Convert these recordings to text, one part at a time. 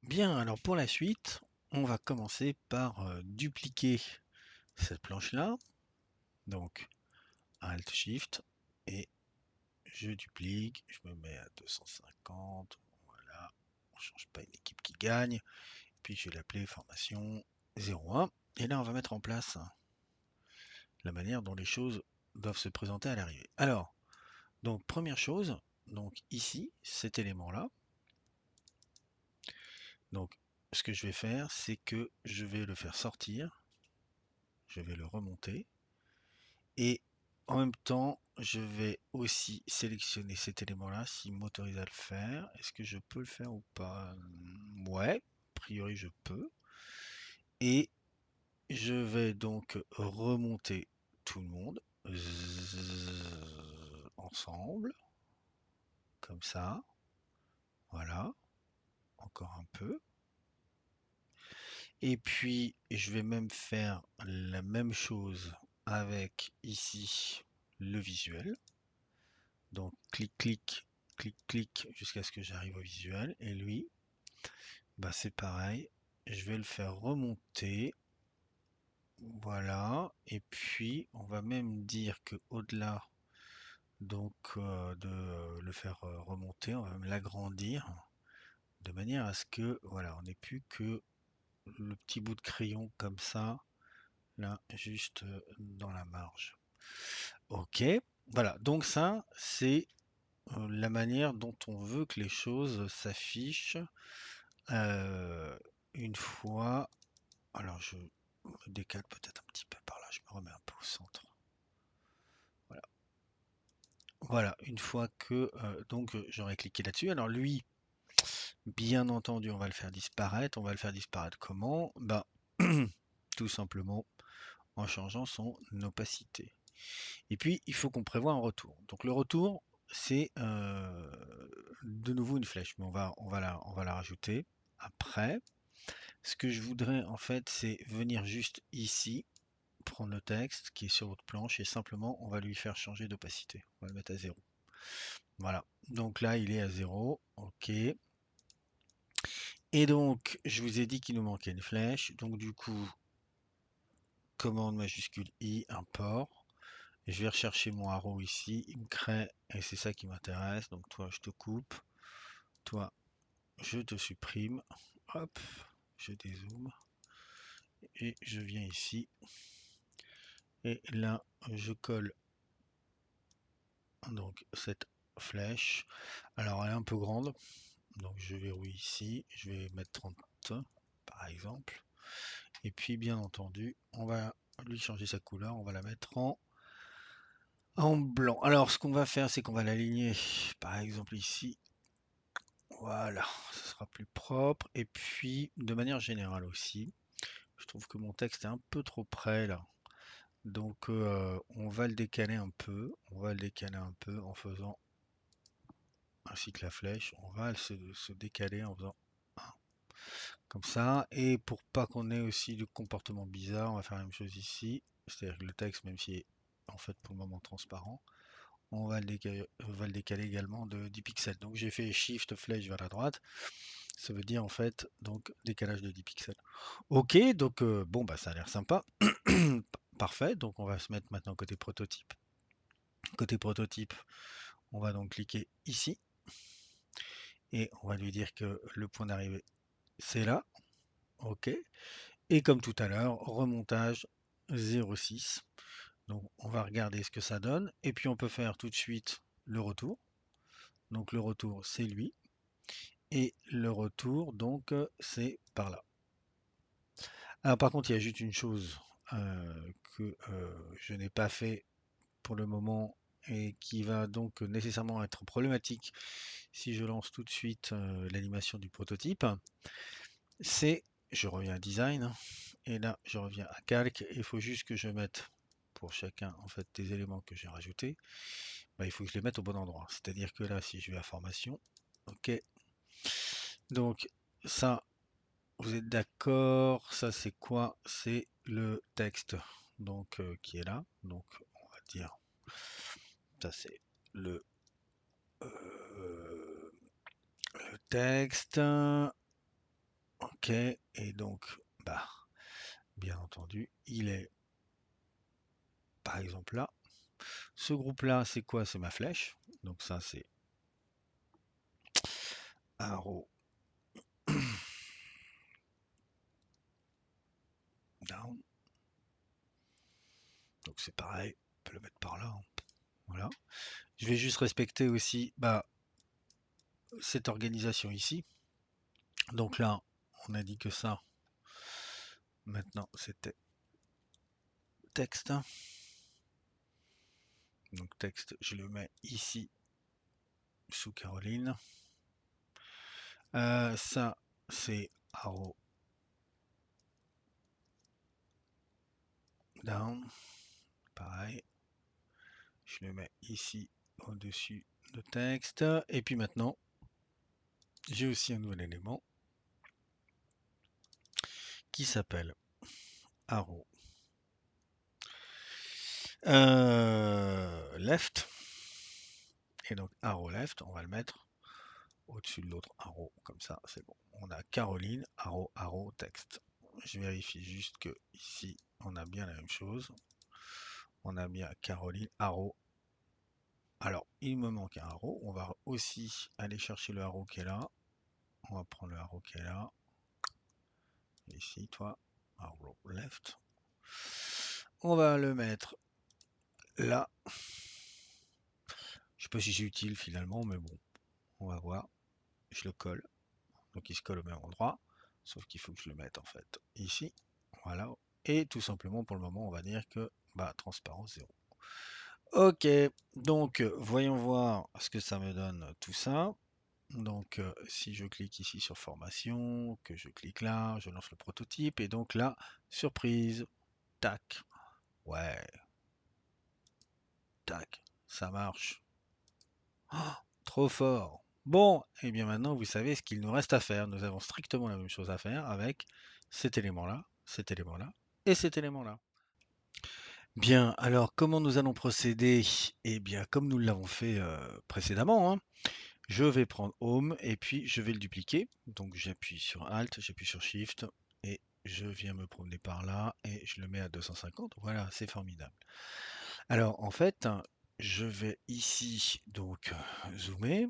Bien, alors pour la suite, on va commencer par dupliquer cette planche-là. Donc, Alt Shift et je duplique, je me mets à 250. Voilà, on ne change pas une équipe qui gagne. Puis je vais l'appeler formation 01. Et là, on va mettre en place la manière dont les choses doivent se présenter à l'arrivée. Alors, donc première chose, donc ici, cet élément-là. Donc, ce que je vais faire, c'est que je vais le faire sortir. Je vais le remonter. Et en même temps, je vais aussi sélectionner cet élément-là s'il m'autorise à le faire. Est-ce que je peux le faire ou pas? Ouais, a priori je peux. Et je vais donc remonter tout le monde ensemble, comme ça. Voilà, encore un peu. Et puis, je vais même faire la même chose avec ici le visuel. Donc clic, clic, clic, clic jusqu'à ce que j'arrive au visuel. Et lui, bah c'est pareil. Je vais le faire remonter. Voilà. Et puis on va même dire que au-delà donc de le faire remonter, on va même l'agrandir de manière à ce que voilà, on n'ait plus que le petit bout de crayon comme ça, là, juste dans la marge. Ok. Voilà. Donc ça, c'est la manière dont on veut que les choses s'affichent euh, une fois. Alors je me décale peut-être un petit peu par là, je me remets un peu au centre. Voilà, voilà une fois que donc j'aurais cliqué là-dessus. Alors lui, bien entendu, on va le faire disparaître. On va le faire disparaître comment? Bah, tout simplement en changeant son opacité. Et puis il faut qu'on prévoie un retour. Donc le retour, c'est de nouveau une flèche, mais on va la rajouter après. Ce que je voudrais en fait, c'est venir juste ici, prendre le texte qui est sur votre planche et simplement on va lui faire changer d'opacité. On va le mettre à 0. Voilà. Donc là, il est à 0. OK. Et donc, je vous ai dit qu'il nous manquait une flèche. Donc du coup, commande majuscule I, import. Je vais rechercher mon arrow ici. Il me crée, et c'est ça qui m'intéresse. Donc toi, je te coupe. Toi, je te supprime. Hop, je dézoome. Et je viens ici. Et là, je colle donc cette flèche. Alors, elle est un peu grande. Donc, je verrouille ici. Je vais mettre 30 par exemple. Et puis, bien entendu, on va lui changer sa couleur. On va la mettre en blanc. Alors, ce qu'on va faire, c'est qu'on va l'aligner, par exemple ici. Voilà, ce sera plus propre. Et puis, de manière générale aussi, je trouve que mon texte est un peu trop près là. Donc, on va le décaler un peu. On va le décaler un peu en faisant ainsi que la flèche. On va se décaler en faisant un, comme ça. Et pour pas qu'on ait aussi de comportement bizarre, on va faire la même chose ici. C'est-à-dire que le texte, même s'il est en fait pour le moment transparent, on va le décaler également de 10 pixels. Donc j'ai fait Shift flèche vers la droite. Ça veut dire en fait donc décalage de 10 pixels. Ok, donc bon bah ça a l'air sympa. Parfait, donc on va se mettre maintenant côté prototype. Côté prototype, on va donc cliquer ici et on va lui dire que le point d'arrivée c'est là. Ok. Et comme tout à l'heure, remontage 0,6. Donc on va regarder ce que ça donne. Et puis on peut faire tout de suite le retour. Donc le retour c'est lui. Et le retour donc c'est par là. Alors par contre il y a juste une chose que je n'ai pas fait pour le moment et qui va donc nécessairement être problématique si je lance tout de suite l'animation du prototype. C'est, je reviens à design, hein, et là je reviens à calque, et il faut juste que je mette pour chacun en fait des éléments que j'ai rajoutés, bah, il faut que je les mette au bon endroit. C'est-à-dire que là si je vais à formation, ok, donc ça vous êtes d'accord, ça c'est quoi? C'est le texte donc qui est là, donc on va dire ça c'est le, le texte. OK. Et donc, bah, bien entendu, il est par exemple là. Ce groupe-là, c'est quoi? C'est ma flèche. Donc ça, c'est arrow down. Donc c'est pareil, on peut le mettre par là, hein. Voilà. Je vais juste respecter aussi bah, cette organisation ici. Donc là, on a dit que ça, maintenant, c'était texte. Donc texte, je le mets ici sous Caroline. Ça, c'est arrow down. Pareil. Je le mets ici au-dessus de texte. Et puis maintenant, j'ai aussi un nouvel élément qui s'appelle arrow left. Et donc arrow left, on va le mettre au-dessus de l'autre arrow, comme ça, c'est bon. On a Caroline, arrow, arrow, texte. Je vérifie juste que ici, on a bien la même chose. On a bien Caroline, arrow. Alors, il me manque un arrow. On va aussi aller chercher le arrow qui est là. On va prendre le arrow qui est là. Ici, toi, arrow left. On va le mettre là. Je sais pas si c'est utile finalement, mais bon, on va voir. Je le colle. Donc il se colle au même endroit. Sauf qu'il faut que je le mette en fait ici. Voilà. Et tout simplement pour le moment, on va dire que bah, transparence 0. Ok, donc voyons voir ce que ça me donne tout ça. Donc si je clique ici sur formation, que je clique là, je lance le prototype et donc là, surprise, tac, ouais, tac, ça marche. Oh, trop fort. Bon, et bien maintenant vous savez ce qu'il nous reste à faire. Nous avons strictement la même chose à faire avec cet élément-là, cet élément-là et cet élément-là. Bien, alors comment nous allons procéder? Eh bien, comme nous l'avons fait précédemment, hein, je vais prendre Home et puis je vais le dupliquer. Donc j'appuie sur Alt, j'appuie sur Shift et je viens me promener par là et je le mets à 250. Voilà, c'est formidable. Alors en fait, je vais ici donc zoomer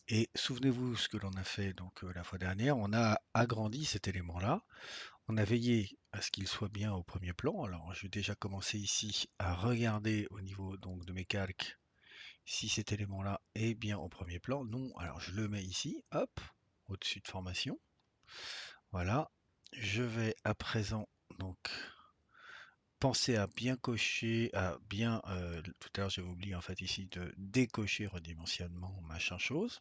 et souvenez-vous ce que l'on a fait donc la fois dernière, on a agrandi cet élément-là. On a veillé à ce qu'il soit bien au premier plan. Alors je vais déjà commencer ici à regarder au niveau donc de mes calques si cet élément-là est bien au premier plan. Non, alors je le mets ici, hop, au-dessus de formation. Voilà. Je vais à présent donc penser à bien cocher, à bien, tout à l'heure j'avais oublié en fait ici de décocher redimensionnement machin chose.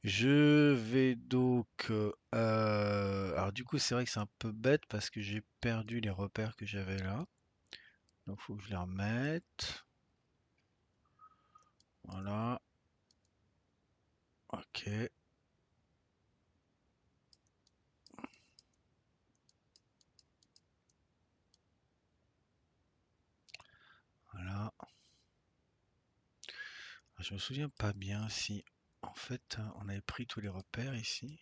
Je vais donc, alors du coup c'est vrai que c'est un peu bête parce que j'ai perdu les repères que j'avais là. Donc il faut que je les remette. Voilà. Ok. Voilà. Je me souviens pas bien si en fait on avait pris tous les repères ici.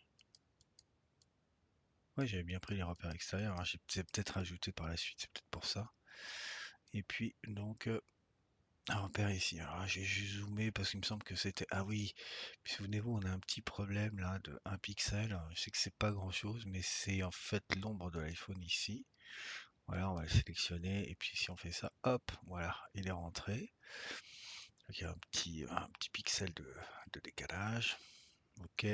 Ouais, j'avais bien pris les repères extérieurs, hein. J'ai peut-être rajouté par la suite, c'est peut-être pour ça. Et puis donc un repère ici. Alors j'ai juste zoomé parce qu'il me semble que c'était. Ah oui, puis souvenez-vous, on a un petit problème là de 1 pixel. Je sais que c'est pas grand-chose, mais c'est en fait l'ombre de l'iPhone ici. Voilà, on va le sélectionner et puis si on fait ça, hop, voilà, il est rentré. Donc, il y a un petit pixel de décalage. Ok.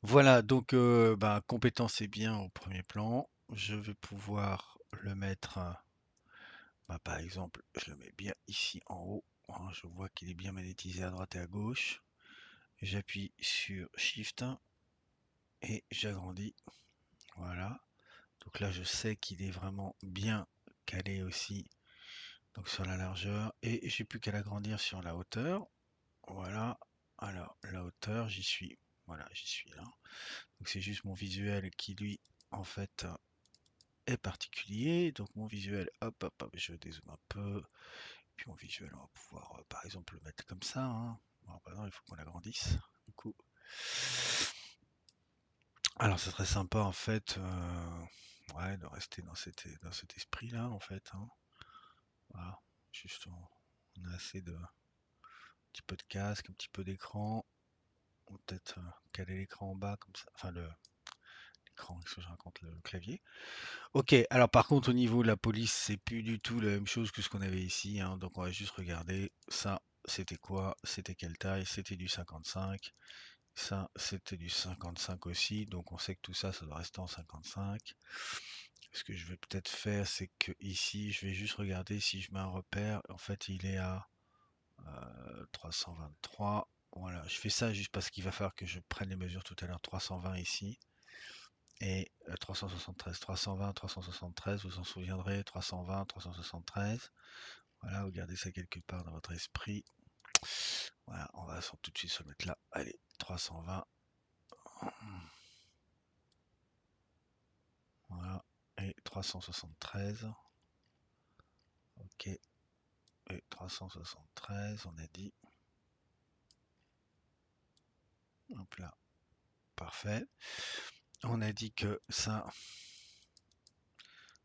Voilà, donc bah, compétence est bien au premier plan. Je vais pouvoir le mettre, bah, par exemple, je le mets bien ici en haut, hein. Je vois qu'il est bien magnétisé à droite et à gauche. J'appuie sur Shift et j'agrandis. Voilà. Donc là, je sais qu'il est vraiment bien calé aussi donc sur la largeur et j'ai plus qu'à l'agrandir sur la hauteur. Voilà. Alors, la hauteur, j'y suis. Voilà, j'y suis là. Donc c'est juste mon visuel qui lui, en fait, est particulier. Donc mon visuel, hop, hop, hop, je dézoome un peu. Puis mon visuel, on va pouvoir, par exemple, le mettre comme ça, hein. Bon, bah non, il faut qu'on l'agrandisse. Du coup, Alors, ça serait sympa en fait, ouais, de rester dans cet esprit-là en fait, hein. Voilà, juste on a assez de un petit peu de casque, un petit peu d'écran. On va peut-être caler l'écran en bas comme ça, enfin l'écran, qu'est-ce que je raconte, le clavier. Ok, alors par contre au niveau de la police, c'est plus du tout la même chose que ce qu'on avait ici, hein. Donc on va juste regarder ça. C'était quoi? C'était quelle taille? C'était du 55. Ça, c'était du 55 aussi. Donc on sait que tout ça, ça doit rester en 55. Ce que je vais peut-être faire, c'est que ici, je vais juste regarder si je mets un repère. En fait, il est à 323. Voilà, je fais ça juste parce qu'il va falloir que je prenne les mesures tout à l'heure. 320 ici. Et 373, 320, 373, vous en souviendrez, 320, 373. Voilà, vous gardez ça quelque part dans votre esprit. Voilà, on va tout de suite se mettre là. Allez, 320. Voilà, et 373. Ok, et 373, on a dit. Hop là, parfait. On a dit que ça,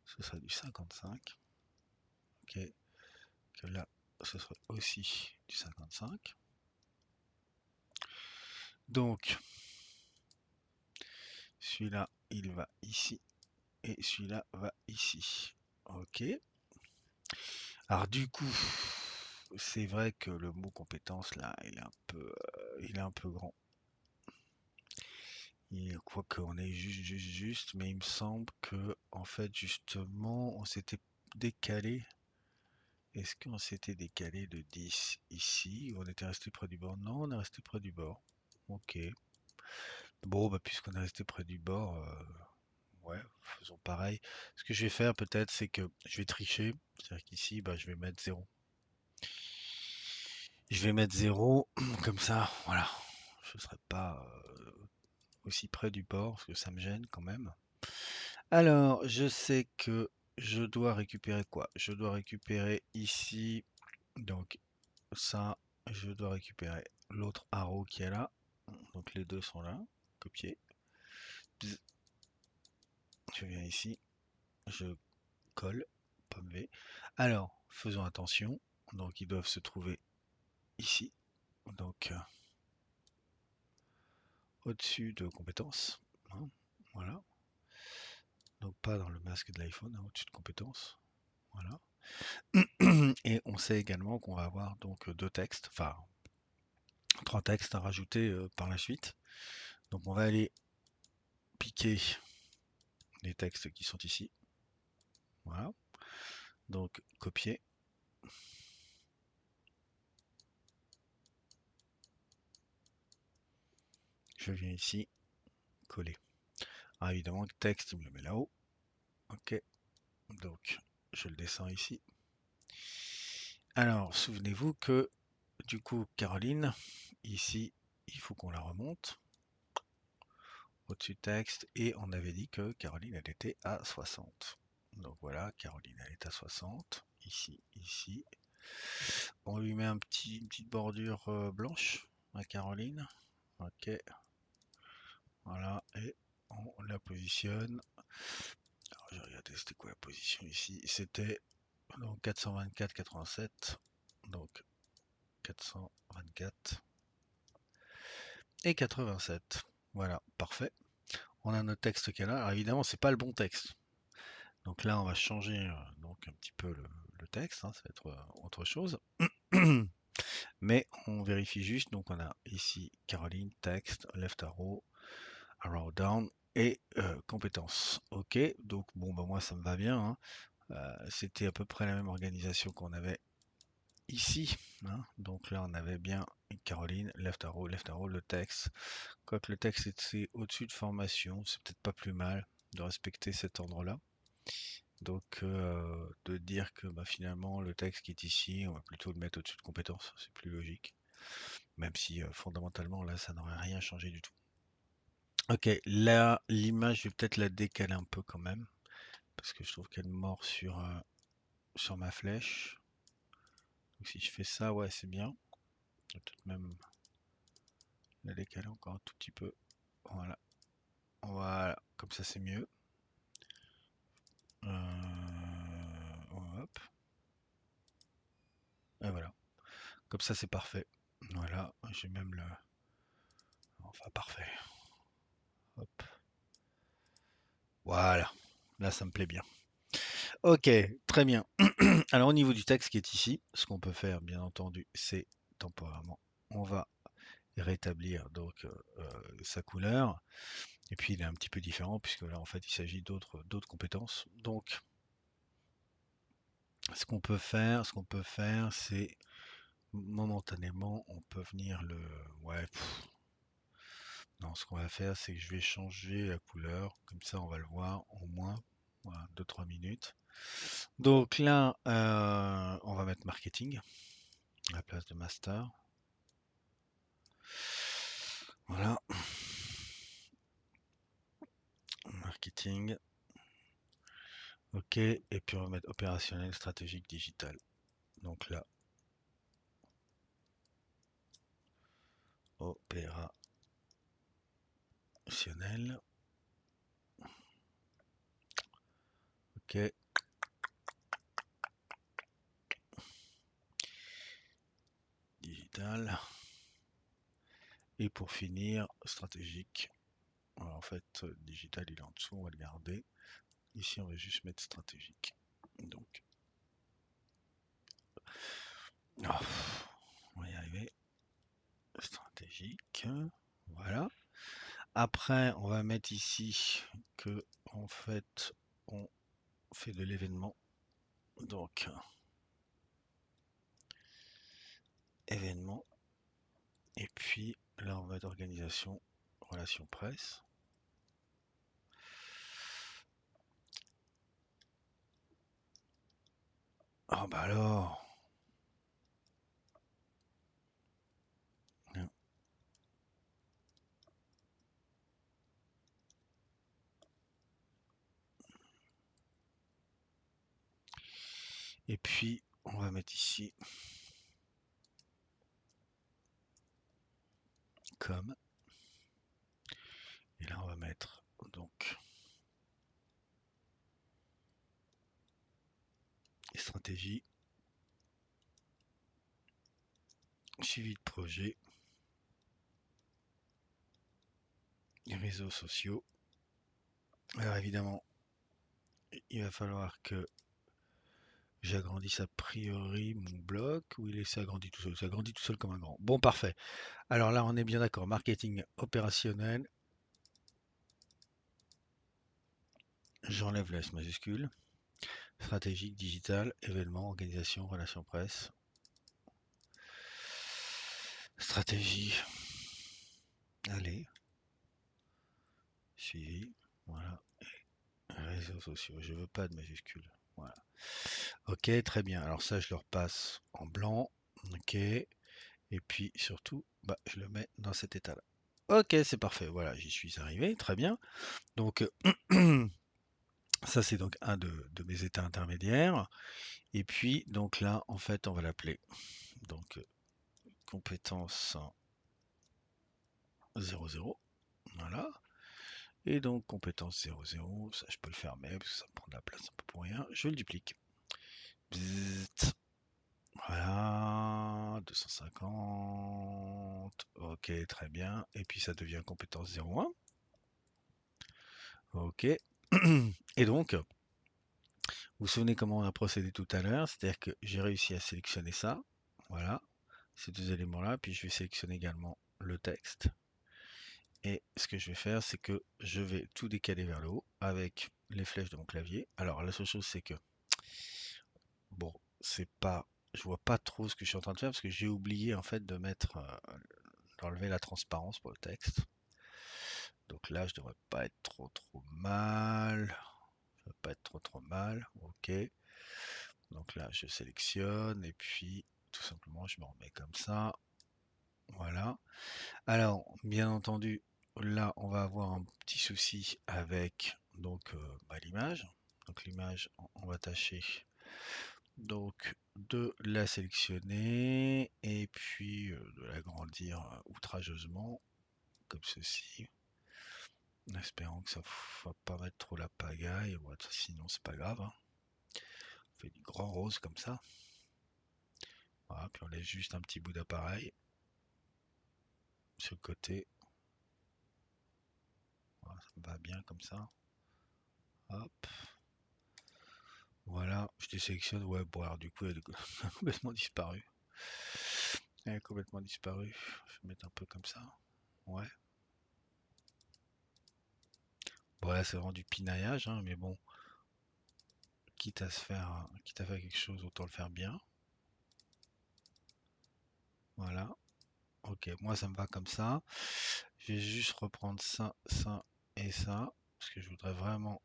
ce serait du 55. Ok, que là, ce serait aussi du 55. Donc, celui-là, il va ici. Et celui-là va ici. Ok. Alors du coup, c'est vrai que le mot compétence là, il est un peu grand. Et quoi qu'on est juste, mais il me semble que en fait justement, on s'était décalé. Est-ce qu'on s'était décalé de 10 ici? Ou on était resté près du bord? Non, on est resté près du bord. Ok. Bon, bah puisqu'on est resté près du bord, ouais, faisons pareil. Ce que je vais faire peut-être, c'est que je vais tricher. C'est-à-dire qu'ici, bah, je vais mettre 0. Je vais mettre 0, comme ça, voilà. Je ne serai pas aussi près du bord, parce que ça me gêne quand même. Alors, je sais que je dois récupérer quoi? Je dois récupérer ici, donc ça, je dois récupérer l'autre arrow qui est là. Donc les deux sont là, copier. Je viens ici, je colle, pomme V. Alors, faisons attention. Donc, ils doivent se trouver ici. Donc, au-dessus de compétences, hein, voilà. Donc, pas dans le masque de l'iPhone, hein, au-dessus de compétences. Voilà. Et on sait également qu'on va avoir donc deux textes, enfin 3 textes à rajouter par la suite. Donc, on va aller piquer les textes qui sont ici. Voilà. Donc, copier. Je viens ici, coller. Ah, évidemment, le texte, il me le met là-haut. Ok. Donc, je le descends ici. Alors, souvenez-vous que, du coup, Caroline, ici, il faut qu'on la remonte au-dessus de texte. Et on avait dit que Caroline, elle était à 60. Donc voilà, Caroline, elle est à 60. Ici, ici. On lui met une petite bordure blanche à Caroline. Ok. Voilà. Et on la positionne. Alors, je regardais, c'était quoi la position ici? C'était donc 424, 87. Donc 424 et 87. Voilà, parfait. On a notre texte qui est là. Alors évidemment, c'est pas le bon texte. Donc là, on va changer donc un petit peu le texte, hein, ça va être autre chose. Mais on vérifie juste. Donc on a ici Caroline, texte, left arrow, arrow down et compétences. Ok, donc bon, bah moi ça me va bien, hein. C'était à peu près la même organisation qu'on avait ici, hein. Donc là, on avait bien Caroline, left arrow, le texte. Quoique le texte était au-dessus de formation, c'est peut-être pas plus mal de respecter cet ordre-là. Donc de dire que bah, finalement le texte qui est ici, on va plutôt le mettre au-dessus de compétences, c'est plus logique. Même si fondamentalement là, ça n'aurait rien changé du tout. Ok, là, l'image, je vais peut-être la décaler un peu quand même, parce que je trouve qu'elle mord sur ma flèche. Donc si je fais ça, ouais, c'est bien. Peut-être même la décaler encore un tout petit peu. Voilà, Voilà, comme ça c'est mieux. Hop, et voilà. Comme ça c'est parfait. Voilà, j'ai même le... Enfin parfait. Hop. Voilà. Là ça me plaît bien. Ok, très bien. Alors au niveau du texte qui est ici, ce qu'on peut faire bien entendu, c'est temporairement, on va rétablir donc sa couleur. Et puis il est un petit peu différent puisque là en fait il s'agit d'autres compétences. Donc ce qu'on peut faire, c'est momentanément, on peut venir le... Ouais, non, ce qu'on va faire, c'est que je vais changer la couleur. Comme ça, on va le voir au moins, voilà, 2-3 minutes. Donc là, on va mettre marketing à la place de master. Voilà, marketing. Ok, et puis on va mettre opérationnel, stratégique, digital. Donc là, opérationnel. Ok, digital. Et pour finir, stratégique. Alors, en fait, digital, il est en dessous, on va le garder. Ici, on va juste mettre stratégique. Donc, oh, on va y arriver. Stratégique. Voilà. Après, on va mettre ici que, en fait, on fait de l'événement. Donc, événement. Et puis, là, on va mettre organisation, relations presse. Ah bah alors. Et puis, on va mettre ici comme. Et là, on va mettre donc stratégie, suivi de projet, les réseaux sociaux. Alors évidemment, il va falloir que j'agrandisse a priori mon bloc ou il s'agrandit tout seul. Ça grandit tout seul comme un grand. Bon, parfait. Alors là, on est bien d'accord. Marketing opérationnel. J'enlève le S majuscule. Stratégique, digital, événement, organisation, relations presse. Stratégie. Allez. Suivi. Voilà. Réseaux sociaux. Je veux pas de majuscule. Voilà. Ok, très bien. Alors ça, je le repasse en blanc. Ok. Et puis surtout, bah, je le mets dans cet état-là. Ok, c'est parfait. Voilà, j'y suis arrivé. Très bien. Donc, ça, c'est donc un de mes états intermédiaires. Et puis, donc là, en fait, on va l'appeler donc compétence 00. Voilà. Et donc, compétence 00, ça, je peux le fermer parce que ça me prend de la place un peu pour rien. Je le duplique. Bzzzt. Voilà, 250. Ok, très bien. Et puis ça devient compétence 01. Ok. Et donc, vous vous souvenez comment on a procédé tout à l'heure? C'est-à-dire que j'ai réussi à sélectionner ça. Voilà, ces deux éléments-là. Puis je vais sélectionner également le texte. Et ce que je vais faire, c'est que je vais tout décaler vers le haut avec les flèches de mon clavier. Alors, la seule chose, c'est que, bon, c'est pas, je vois pas trop ce que je suis en train de faire parce que j'ai oublié en fait de mettre, d'enlever la transparence pour le texte. Donc là, je devrais pas être trop mal. Je devrais pas être trop mal. Ok. Donc là, je sélectionne et puis tout simplement, je me remets comme ça. Voilà. Alors, bien entendu, là, on va avoir un petit souci avec donc l'image. Donc l'image, on va tâcher donc de la sélectionner et puis de l'agrandir outrageusement comme ceci. espérant que ça va pas mettre trop la pagaille. Ouais, sinon c'est pas grave, hein. On fait du grand rose comme ça. Voilà, puis on laisse juste un petit bout d'appareil sur le côté. Voilà, ça me va bien comme ça. Hop. Voilà, je désélectionne. Ouais, bon, alors du coup, elle a complètement disparu. Elle a complètement disparu. Je vais mettre un peu comme ça. Ouais. Bon, là, c'est vraiment du pinaillage, hein, mais bon, quitte à faire quelque chose, autant le faire bien. Voilà. Ok, moi, ça me va comme ça. Je vais juste reprendre ça, ça et ça, parce que je voudrais vraiment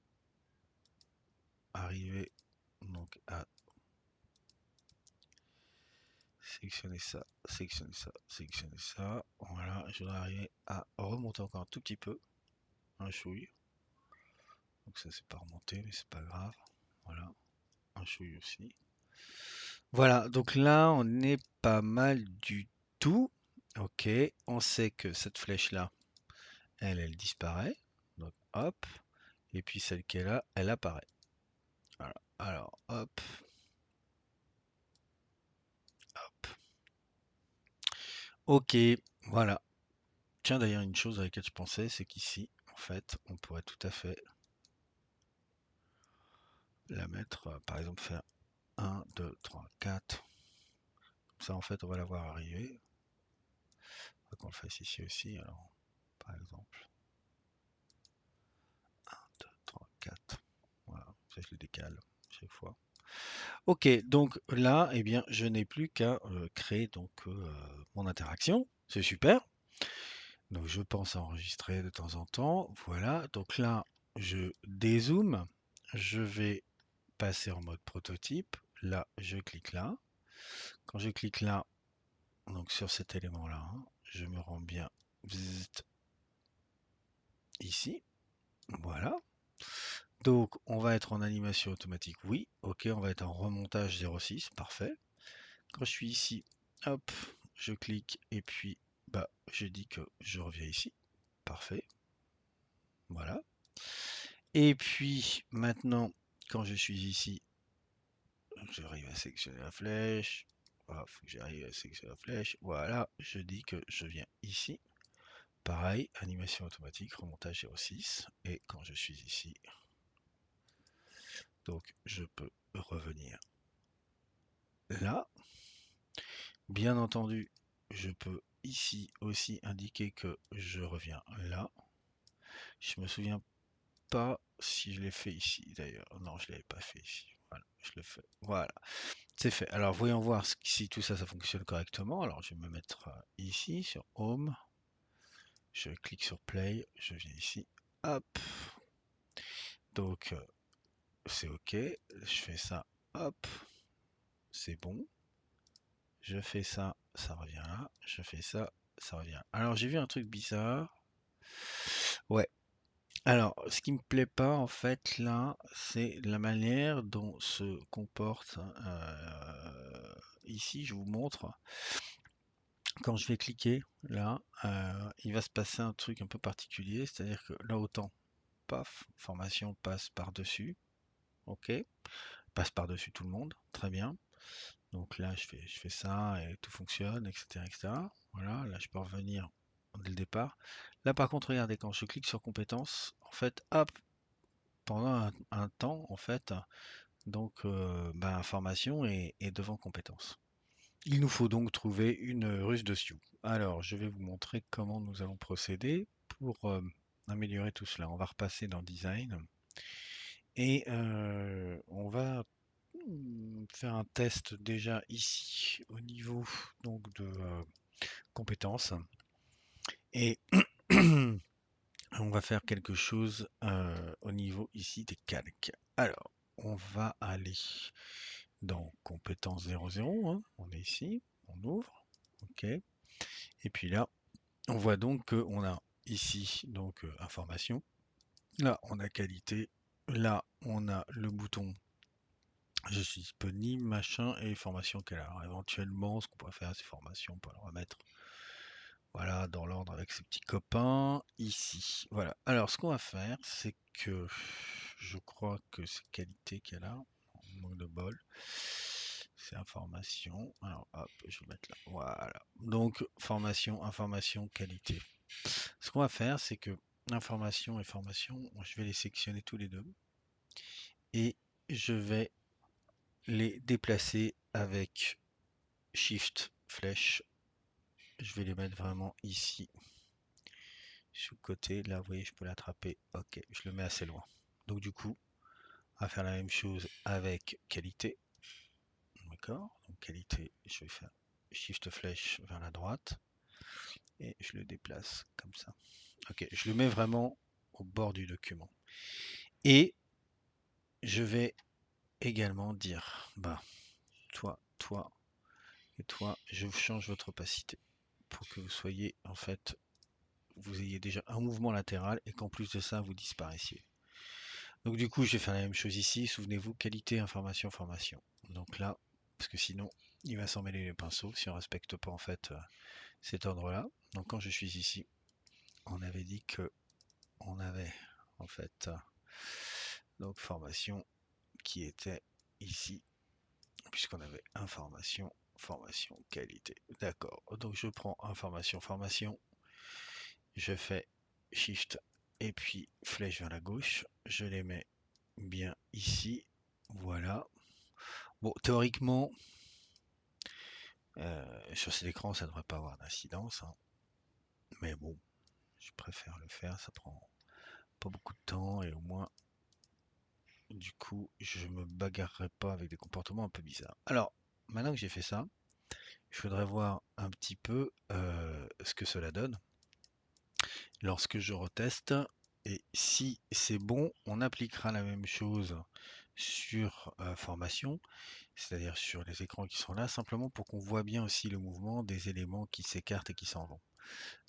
arriver donc à sélectionner ça, sélectionner ça, sélectionner ça. Voilà, je voudrais arriver à remonter encore un tout petit peu, un chouille. Donc ça c'est pas remonté, mais c'est pas grave. Voilà, un chouille aussi. Voilà, donc là on est pas mal du tout. Ok, on sait que cette flèche là, elle disparaît. Donc hop, et puis celle qui est là, elle apparaît. Voilà. Alors hop, hop. Ok, voilà. Tiens d'ailleurs une chose à laquelle je pensais, c'est qu'ici, en fait, on pourrait tout à fait la mettre, par exemple faire 1, 2, 3, 4. Comme ça en fait on va la voir arriver. On va qu'on le fasse ici aussi, alors par exemple 2, 3, 4. Voilà, ça je le décale chaque fois. Ok, donc là, eh bien, je n'ai plus qu'à créer donc mon interaction. C'est super. Donc je pense à enregistrer de temps en temps. Voilà, donc là, je dézoome. Je vais passer en mode prototype. Là, je clique là. Quand je clique là, donc sur cet élément-là, hein, je me rends bien ici. Voilà. Donc, on va être en animation automatique, oui. Ok, on va être en remontage 0,6, parfait. Quand je suis ici, hop, je clique et puis, bah, je dis que je reviens ici. Parfait. Voilà. Et puis, maintenant, quand je suis ici, j'arrive à sélectionner la flèche. Voilà, faut que j'arrive à sélectionner la flèche. Voilà, je dis que je viens ici. Pareil, animation automatique, remontage 0,6. Et quand je suis ici, donc je peux revenir là. Bien entendu, je peux ici aussi indiquer que je reviens là. Je me souviens pas si je l'ai fait ici d'ailleurs. Non, je ne l'avais pas fait ici. Voilà, je le fais. Voilà, c'est fait. Alors voyons voir si tout ça, ça fonctionne correctement. Alors je vais me mettre ici sur Home. Je clique sur Play. Je viens ici. Hop. Donc c'est OK. Je fais ça. Hop. C'est bon. Je fais ça. Ça revient là. Je fais ça. Ça revient. Alors j'ai vu un truc bizarre. Ouais. Alors, ce qui me plaît pas en fait là, c'est la manière dont se comporte ici. Je vous montre. Quand je vais cliquer là, il va se passer un truc un peu particulier, c'est-à-dire que là autant, paf, formation passe par-dessus, ok, passe par-dessus tout le monde, très bien. Donc là, je fais ça et tout fonctionne, etc., etc. Voilà, là je peux revenir dès le départ. Là par contre, regardez, quand je clique sur compétences, en fait, hop, pendant un temps, en fait, donc formation est devant compétences. Il nous faut donc trouver une ruse de Sioux. Alors, je vais vous montrer comment nous allons procéder pour améliorer tout cela. On va repasser dans Design et on va faire un test déjà ici au niveau donc de compétences et on va faire quelque chose au niveau ici des calques. Alors, on va aller dans compétences 00, hein, on est ici, on ouvre, ok. Et puis là, on voit donc qu'on a ici donc information. Là, on a qualité. Là, on a le bouton je suis disponible, machin, et formation qu'elle a. Alors, éventuellement, ce qu'on pourrait faire, c'est formation, on peut le remettre. Voilà, dans l'ordre avec ses petits copains, ici. Voilà. Alors, ce qu'on va faire, c'est que je crois que c'est qualité qu'elle a. Manque de bol. C'est information. Alors, hop, je vais mettre là. Voilà. Donc, formation, information, qualité. Ce qu'on va faire, c'est que information et formation, je vais les sectionner tous les deux. Et je vais les déplacer avec Shift, flèche. Je vais les mettre vraiment ici. Sur le côté, là, vous voyez, je peux l'attraper. Ok, je le mets assez loin. Donc du coup, on va faire la même chose avec qualité. D'accord. Donc qualité, je vais faire Shift flèche vers la droite. Et je le déplace comme ça. Ok, je le mets vraiment au bord du document. Et je vais également dire, bah, toi et toi, je change votre opacité pour que vous soyez, en fait, vous ayez déjà un mouvement latéral et qu'en plus de ça, vous disparaissiez. Donc du coup, je vais faire la même chose ici. Souvenez-vous, qualité, information, formation. Donc là, parce que sinon, il va s'en mêler les pinceaux si on ne respecte pas en fait cet ordre-là. Donc quand je suis ici, on avait dit que on avait en fait donc formation qui était ici, puisqu'on avait information, formation, qualité. D'accord. Donc je prends information, formation, je fais Shift et puis flèche vers la gauche. Je les mets bien ici. Voilà. Bon, théoriquement, sur cet écran, ça ne devrait pas avoir d'incidence, hein. Mais bon, je préfère le faire, ça prend pas beaucoup de temps et au moins, du coup, je me bagarrerai pas avec des comportements un peu bizarres. Alors, maintenant que j'ai fait ça, je voudrais voir un petit peu ce que cela donne lorsque je reteste. Et si c'est bon, on appliquera la même chose sur formation, c'est-à-dire sur les écrans qui sont là, simplement pour qu'on voit bien aussi le mouvement des éléments qui s'écartent et qui s'en vont.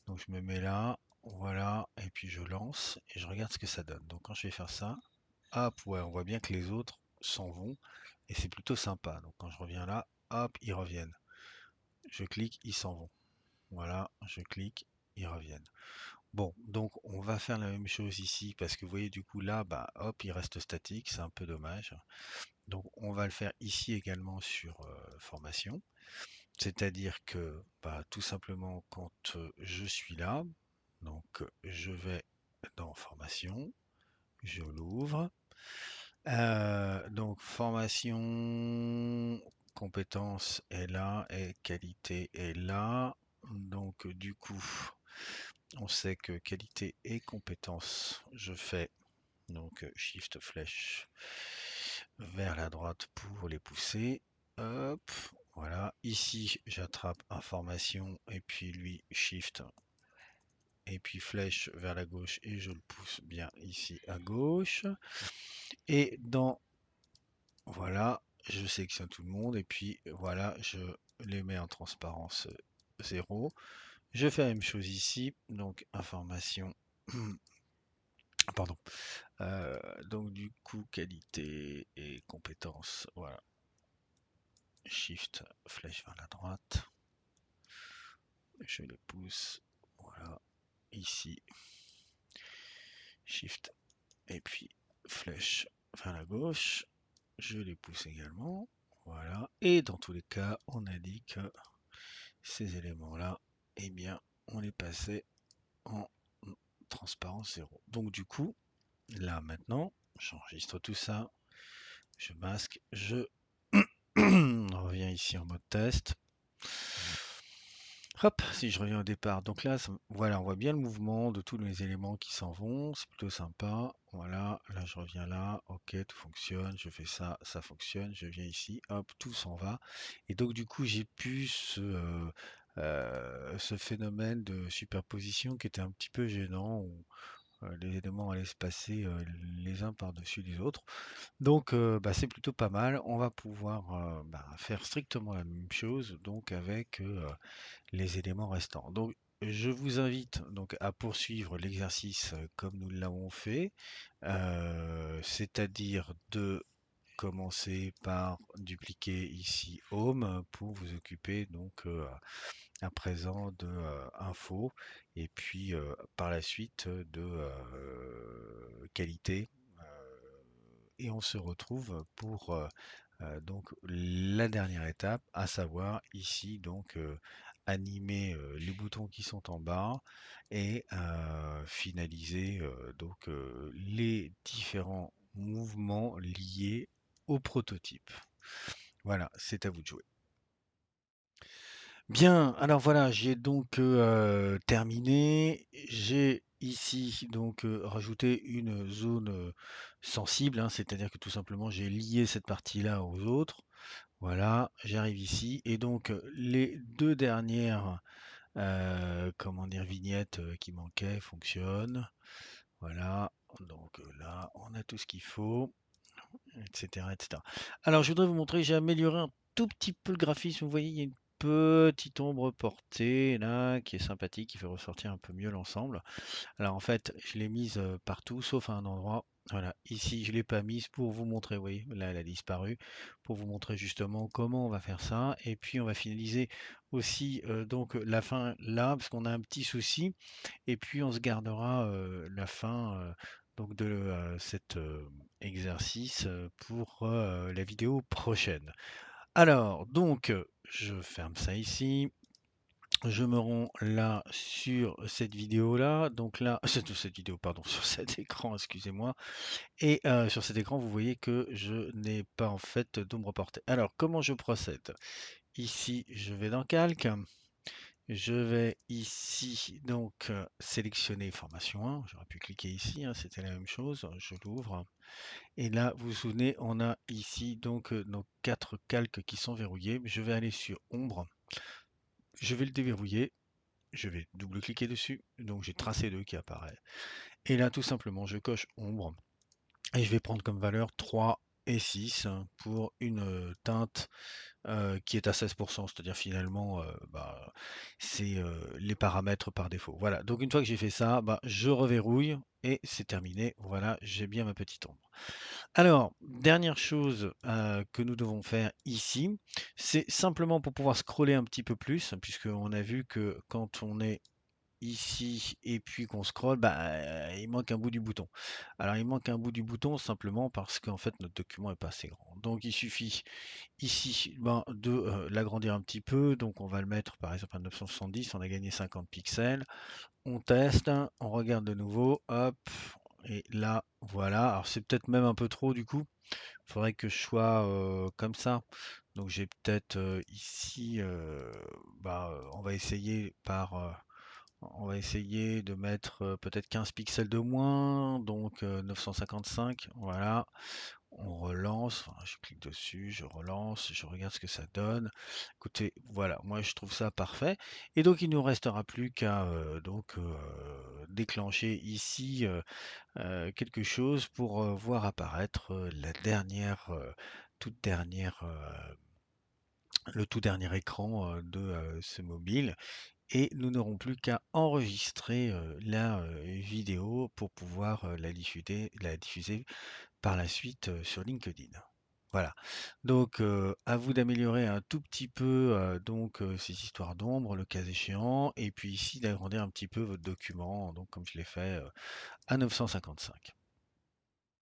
Donc je me mets là, voilà, et puis je lance et je regarde ce que ça donne. Donc quand je vais faire ça, hop, ouais, on voit bien que les autres s'en vont et c'est plutôt sympa. Donc quand je reviens là, hop, ils reviennent. Je clique, ils s'en vont. Voilà, je clique, ils reviennent. Bon, donc on va faire la même chose ici parce que vous voyez du coup là, bah hop, il reste statique, c'est un peu dommage. Donc on va le faire ici également sur formation. C'est-à-dire que bah, tout simplement quand je suis là, donc je vais dans formation, je l'ouvre. Donc formation, compétence est là et qualité est là. Donc du coup, on sait que qualité et compétence, je fais donc Shift flèche vers la droite pour les pousser. Hop, voilà. Ici, j'attrape information et puis lui Shift et puis flèche vers la gauche et je le pousse bien ici à gauche. Et dans voilà, je sélectionne tout le monde et puis voilà, je les mets en transparence 0. Je fais la même chose ici, donc information. Pardon. Donc du coup, qualité et compétences, voilà. Shift, flèche vers la droite. Je les pousse, voilà, ici. Shift et puis flèche vers la gauche. Je les pousse également, voilà. Et dans tous les cas, on a dit que ces éléments-là, eh bien, on les passait en transparence 0. Donc du coup, là maintenant, j'enregistre tout ça, je masque, je reviens ici en mode test. Hop, si je reviens au départ, donc là, voilà, on voit bien le mouvement de tous les éléments qui s'en vont, c'est plutôt sympa. Voilà, là je reviens là, ok, tout fonctionne, je fais ça, ça fonctionne, je viens ici, hop, tout s'en va. Et donc du coup, j'ai pu ce phénomène de superposition qui était un petit peu gênant, où les éléments allaient se passer les uns par-dessus les autres. Donc bah, c'est plutôt pas mal. On va pouvoir bah, faire strictement la même chose donc avec les éléments restants. Donc je vous invite donc à poursuivre l'exercice comme nous l'avons fait, c'est-à-dire de commencer par dupliquer ici Home pour vous occuper donc à présent de info et puis par la suite de qualité. Et on se retrouve pour donc la dernière étape, à savoir ici donc animer les boutons qui sont en bas et finaliser donc les différents mouvements liés au prototype. Voilà, c'est à vous de jouer. Bien, alors voilà, j'ai donc terminé. J'ai ici donc rajouté une zone sensible, hein, c'est-à-dire que tout simplement j'ai lié cette partie-là aux autres. Voilà, j'arrive ici et donc les deux dernières comment dire vignettes qui manquaient fonctionnent. Voilà, donc là on a tout ce qu'il faut, etc., etc. Alors je voudrais vous montrer, j'ai amélioré un tout petit peu le graphisme. Vous voyez, il y a une petite ombre portée là qui est sympathique, qui fait ressortir un peu mieux l'ensemble. Alors en fait, je l'ai mise partout sauf à un endroit. Voilà, ici je l'ai pas mise pour vous montrer, vous voyez, là elle a disparu, pour vous montrer justement comment on va faire ça. Et puis on va finaliser aussi donc la fin là, parce qu'on a un petit souci. Et puis on se gardera la fin donc de cet exercice pour la vidéo prochaine. Alors, donc, je ferme ça ici. Je me rends là sur cette vidéo-là, donc là, cette vidéo, pardon, sur cet écran, excusez-moi. Et sur cet écran, vous voyez que je n'ai pas en fait d'ombre portée. Alors, comment je procède? Ici, je vais dans Calque. Je vais ici donc sélectionner formation 1. J'aurais pu cliquer ici, hein, c'était la même chose. Je l'ouvre. Et là, vous vous souvenez, on a ici donc nos 4 calques qui sont verrouillés. Je vais aller sur ombre. Je vais le déverrouiller. Je vais double-cliquer dessus. Donc j'ai tracé 2 qui apparaît. Et là, tout simplement, je coche ombre. Et je vais prendre comme valeur 3 et 6 pour une teinte qui est à 16%, c'est-à-dire finalement, bah, c'est les paramètres par défaut. Voilà, donc une fois que j'ai fait ça, bah, je reverrouille et c'est terminé. Voilà, j'ai bien ma petite ombre. Alors, dernière chose que nous devons faire ici, c'est simplement pour pouvoir scroller un petit peu plus, puisqu'on a vu que quand on est ici et puis qu'on scrolle, bah, il manque un bout du bouton. Alors il manque un bout du bouton simplement parce qu'en fait notre document est pas assez grand. Donc il suffit ici ben, de l'agrandir un petit peu. Donc on va le mettre par exemple à 970, on a gagné 50 pixels. On teste, on regarde de nouveau, hop, et là voilà. Alors c'est peut-être même un peu trop du coup. Il faudrait que je sois comme ça. Donc j'ai peut-être ici, bah, on va essayer de mettre peut-être 15 pixels de moins, donc 955, voilà. On relance, enfin, je clique dessus, je relance, je regarde ce que ça donne. Écoutez, voilà, moi je trouve ça parfait. Et donc il ne nous restera plus qu'à donc déclencher ici quelque chose pour voir apparaître la dernière, toute dernière, le tout dernier écran de ce mobile et nous n'aurons plus qu'à enregistrer la vidéo pour pouvoir la diffuser par la suite sur LinkedIn. Voilà. Donc à vous d'améliorer un tout petit peu donc ces histoires d'ombre, le cas échéant, et puis ici d'agrandir un petit peu votre document, donc comme je l'ai fait à 955.